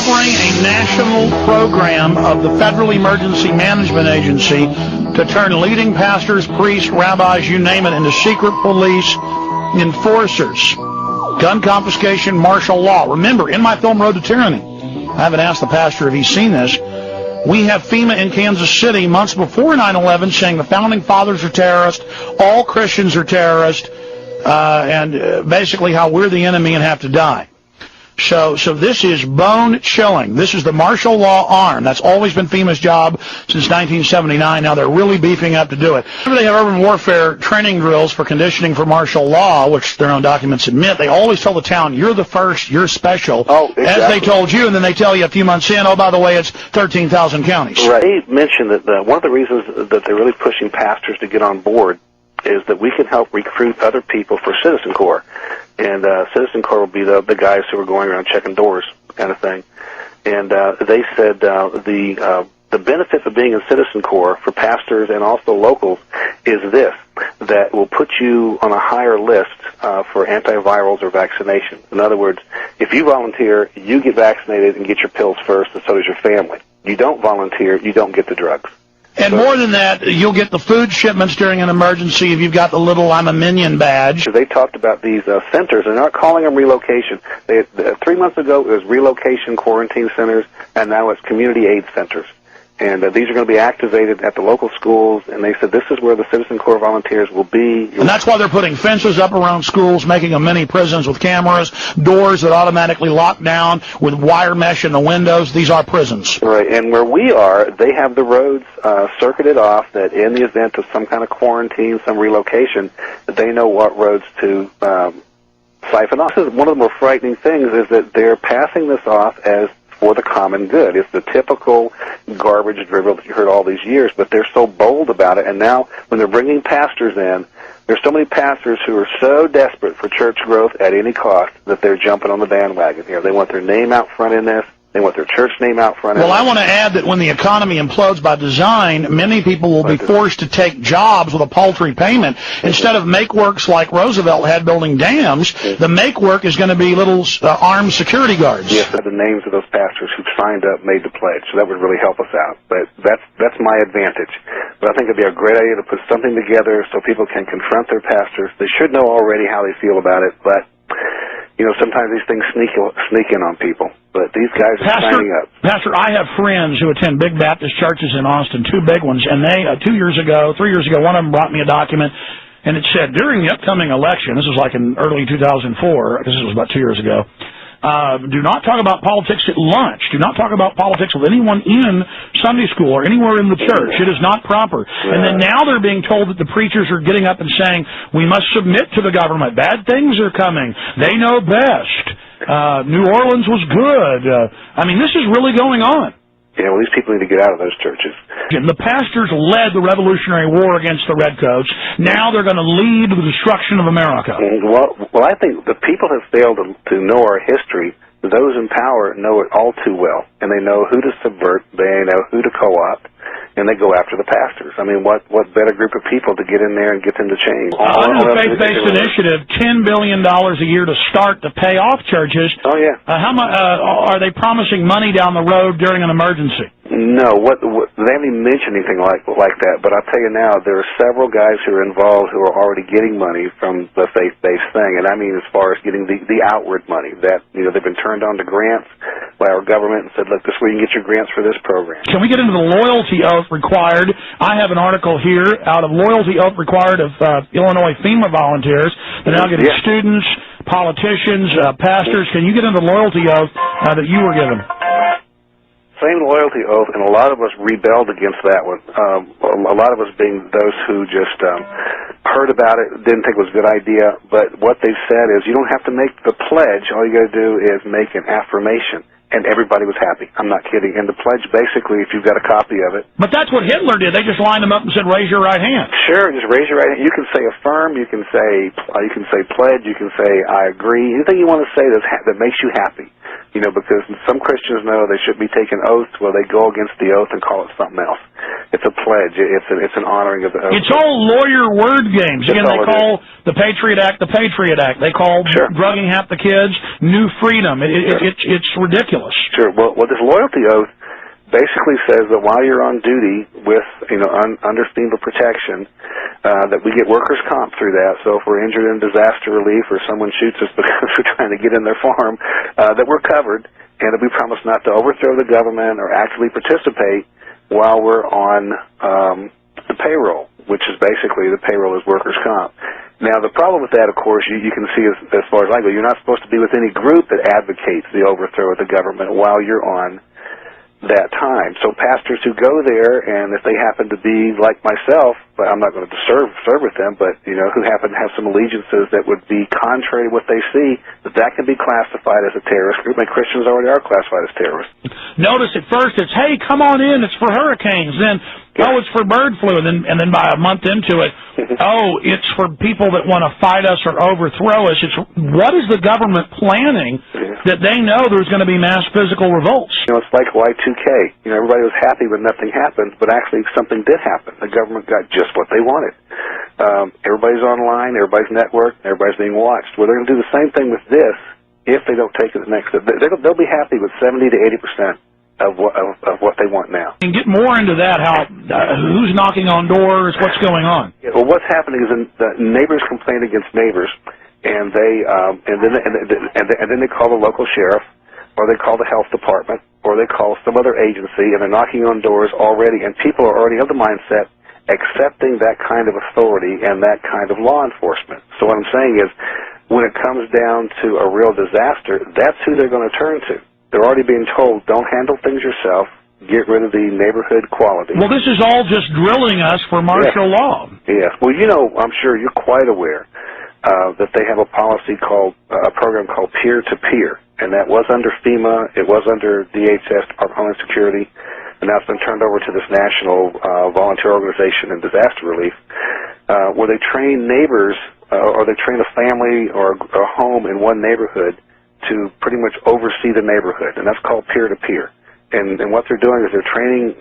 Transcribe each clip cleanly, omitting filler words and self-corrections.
offering a national program of the Federal Emergency Management Agency to turn leading pastors, priests, rabbis, you name it, into secret police enforcers. Gun confiscation, martial law. Remember, in my film Road to Tyranny, I haven't asked the pastor if he's seen this, we have Fema in Kansas City months before 9/11 saying the Founding Fathers are terrorists, all Christians are terrorists, and basically how we're the enemy and have to die. So this is bone-chilling. This is the martial law arm. That's always been FEMA's job since 1979. Now they're really beefing up to do it. They have urban warfare training drills for conditioning for martial law, which their own documents admit. They always tell the town, you're the first, you're special, exactly. As they told you, and then they tell you a few months in, oh, by the way, it's 13,000 counties. Right. They mentioned that one of the reasons that they're really pushing pastors to get on board is that we can help recruit other people for Citizen Corps. And Citizen Corps will be the guys who are going around checking doors, kind of thing. And they said the benefit of being in Citizen Corps for pastors and also locals is this, that will put you on a higher list for antivirals or vaccination. In other words, if you volunteer, you get vaccinated and get your pills first, and so does your family. You don't volunteer, you don't get the drugs. And more than that, you'll get the food shipments during an emergency if you've got the little I'm a Minion badge. They talked about these centers. They're not calling them relocation. 3 months ago, it was relocation quarantine centers, and now it's community aid centers. And these are going to be activated at the local schools, and they said this is where the Citizen Corps volunteers will be. And that's why they're putting fences up around schools, making them mini prisons with cameras, doors that automatically lock down with wire mesh in the windows. These are prisons. Right, and where we are, they have the roads circuited off that in the event of some kind of quarantine, some relocation, that they know what roads to siphon off. This is one of the more frightening things is that they're passing this off as for the common good. It's the typical garbage drivel that you heard all these years, but they're so bold about it. And now when they're bringing pastors in, there's so many pastors who are so desperate for church growth at any cost that they're jumping on the bandwagon here. They want their name out front in this. They want their church name out front. Well, I want to add that when the economy implodes by design, many people will be forced to take jobs with a paltry payment. Instead of make-works like Roosevelt had building dams, the make-work is going to be little armed security guards. Yes, the names of those pastors who've signed up, made the pledge, so that would really help us out. But that's my advantage. But I think it'd be a great idea to put something together so people can confront their pastors. They should know already how they feel about it, but you know, sometimes these things sneak in on people. But these guys are signing up. Pastor, I have friends who attend big Baptist churches in Austin, two big ones, and they, 3 years ago, one of them brought me a document, and it said, during the upcoming election, this was like in early 2004, this was about 2 years ago, do not talk about politics at lunch. Do not talk about politics with anyone in Sunday school or anywhere in the church. It is not proper. And then now they're being told that the preachers are getting up and saying, we must submit to the government. Bad things are coming. They know best. New Orleans was good. I mean, this is really going on. Yeah, well, these people need to get out of those churches. The pastors led the Revolutionary War against the Redcoats. Now they're going to lead the destruction of America. Well, I think the people have failed to know our history. Those in power know it all too well, and they know who to subvert, they know who to co-opt, and they go after the pastors. I mean, what better group of people to get in there and get them to change? Under the faith-based initiative, $10 billion a year to start to pay off churches. Oh, yeah. How much are they promising money down the road during an emergency? No, they haven't even mentioned anything like that. But I'll tell you now, there are several guys who are involved who are already getting money from the faith-based thing, and I mean as far as getting the outward money. That they've been turned on to grants by our government and said, look, this is where you can get your grants for this program. Can we get into the loyalty oath required? I have an article here out of loyalty oath required of Illinois FEMA volunteers. They're now getting students, politicians, pastors. Can you get into the loyalty oath that you were given? Same loyalty oath, and a lot of us rebelled against that one. A lot of us being those who just heard about it, didn't think it was a good idea, but what they've said is you don't have to make the pledge. All you got to do is make an affirmation, and everybody was happy. I'm not kidding. And the pledge, basically, if you've got a copy of it. But that's what Hitler did. They just lined them up and said, raise your right hand. Sure, just raise your right hand. You can say affirm, you can say pledge, you can say I agree. Anything you want to say that makes you happy. You know, because some Christians know they should be taking oaths where they go against the oath and call it something else. It's a pledge. It's an honoring of the. It's all lawyer word games. Again, they call the Patriot Act the Patriot Act. They call drugging half the kids New Freedom. It's ridiculous. Sure. Well, this loyalty oath basically says that while you're on duty with, under FEMA protection, that we get workers' comp through that. So if we're injured in disaster relief or someone shoots us because we're trying to get in their farm, that we're covered, and that we promise not to overthrow the government or actively participate while we're on the payroll, which is basically the payroll is workers' comp. Now, the problem with that, of course, you can see as far as I go, you're not supposed to be with any group that advocates the overthrow of the government while you're on that time. So pastors who go there, and if they happen to be like myself, but I'm not going to serve with them, but who happen to have some allegiances that would be contrary to what they see, that can be classified as a terrorist group, and Christians already are classified as terrorists. Notice at first it's, hey, come on in, it's for hurricanes, then it's for bird flu, and then by a month into it, it's for people that want to fight us or overthrow us. It's what is the government planning that they know there's going to be mass physical revolts? It's like Y2K. Everybody was happy when nothing happened, but actually something did happen. The government got just what they wanted. Everybody's online, everybody's networked, everybody's being watched. Well, they're going to do the same thing with this if they don't take it the next step. They'll be happy with 70 to 80% of what they want now. And get more into that, how who's knocking on doors, what's going on? Well, what's happening is the neighbors complain against neighbors, and then they call the local sheriff, or they call the health department, or they call some other agency, and they're knocking on doors already, and people are already of the mindset accepting that kind of authority and that kind of law enforcement. So what I'm saying is, when it comes down to a real disaster, that's who they're going to turn to. They're already being told, don't handle things yourself, get rid of the neighborhood quality. Well, this is all just drilling us for martial law. Yes. Well, I'm sure you're quite aware that they have a policy a program called peer-to-peer, and that was under FEMA, it was under DHS, Department of Homeland Security, and now it's been turned over to this national volunteer organization in disaster relief, where they train neighbors, or they train a family or a home in one neighborhood to pretty much oversee the neighborhood, and that's called peer-to-peer. And what they're doing is they're training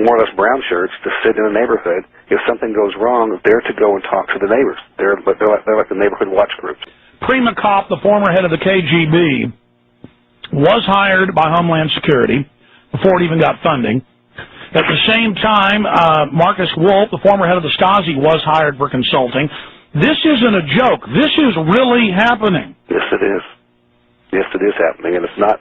more or less brown shirts to sit in a neighborhood. If something goes wrong, they're to go and talk to the neighbors. They're like the neighborhood watch groups. Prima Kopp, the former head of the KGB, was hired by Homeland Security before it even got funding. At the same time, Marcus Wolf, the former head of the Stasi, was hired for consulting. This isn't a joke. This is really happening. Yes, it is. Yes, it is happening, and it's not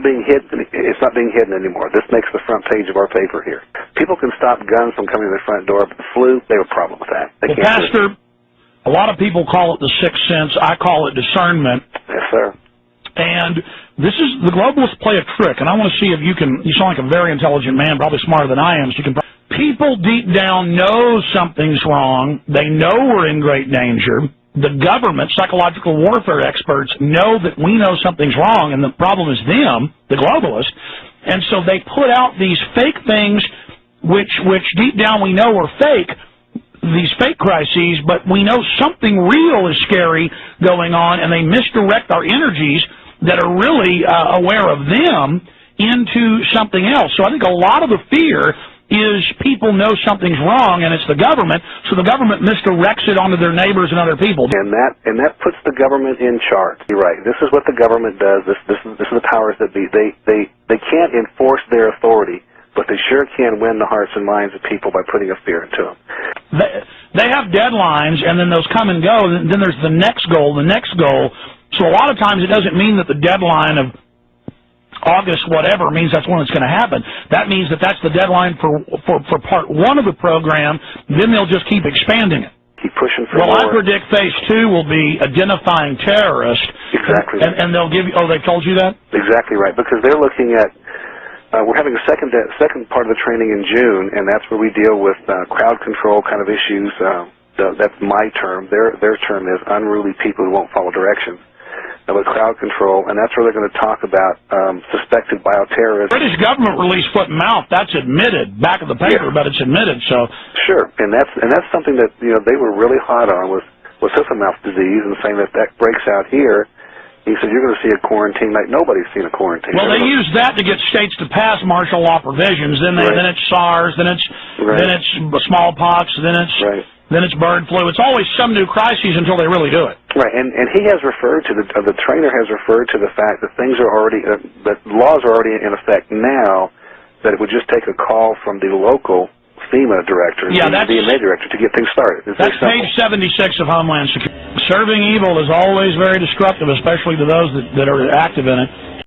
being hidden. It's not being hidden anymore. This makes the front page of our paper here. People can stop guns from coming to their front door, but the flu, they have a problem with that. Well, Pastor, a lot of people call it the sixth sense. I call it discernment. Yes, sir. And this is the globalists play a trick, and I want to see if you can. You sound like a very intelligent man, probably smarter than I am. So you can. People deep down know something's wrong. They know we're in great danger. The government, psychological warfare experts, know that we know something's wrong, and the problem is them, the globalists. And so they put out these fake things, which deep down we know are fake, these fake crises, but we know something real is scary going on, and they misdirect our energies that are really aware of them into something else. So I think a lot of the fear is people know something's wrong, and it's the government, so the government misdirects it onto their neighbors and other people. And that puts the government in charge. You're right. This is what the government does. This is the powers that be. They can't enforce their authority, but they sure can win the hearts and minds of people by putting a fear into them. They have deadlines, and then those come and go, and then there's the next goal. So a lot of times it doesn't mean that the deadline of August whatever means that's when it's going to happen. That means that that's the deadline for part one of the program. Then they'll just keep expanding it. Keep pushing for more. I predict phase 2 will be identifying terrorists. Exactly. And they'll give you. Oh, they've told you that? Exactly right. Because they're looking at. We're having a second part of the training in June, and that's where we deal with crowd control kind of issues. That's my term. Their term is unruly people who won't follow directions. With crowd control, and that's where they're going to talk about suspected bioterrorists. British government released foot and mouth. That's admitted, back of the paper, but it's admitted. So sure, and that's something that they were really hot on was foot and mouth disease, and saying that breaks out here, He said, you're going to see a quarantine like nobody's seen a quarantine. Well, they use that to get states to pass martial law provisions. Then it's SARS, then it's smallpox, then it's bird flu. It's always some new crises until they really do it. Right, and he has referred to the trainer has referred to the fact that things are already that laws are already in effect now. That it would just take a call from the local FEMA director, the DMA director, to get things started. That's page 76 of Homeland Security. Serving evil is always very destructive, especially to those that are active in it.